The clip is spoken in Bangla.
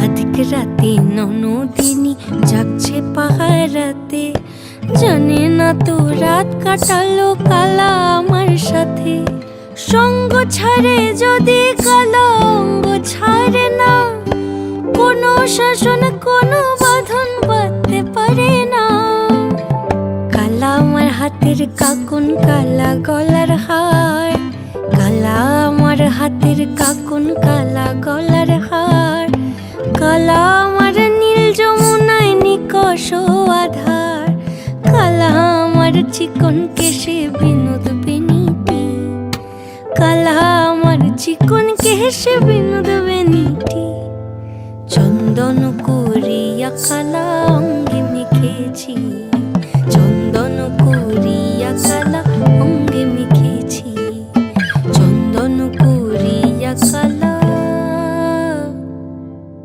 আধিক রাতে ননদিনী যাচ্ছে পাহারাতে, জানে না তো রাত কাটালো কালা আমার সাথে। সঙ্গ ছাড়ে যদি কালা অঙ্গ ছাড়ে না, কোনো শাসন কোনো বাঁধন বাঁধতে পারে না। কালা আমার হাতের কাকুন কালা গলার হার, কালা আমার হাতের কাকুন কালা গলার হার, কালা আমার নীল যমুনায় নিকষ আধার, কালা আমার চিকন কেশে বিনোদ বেনিটি, কালা আমার চিকন কেশে বিনোদ বেনিটি। চন্দন করিয়া কালা অঙ্গে মেখেছি, চন্দন করিয়া কালা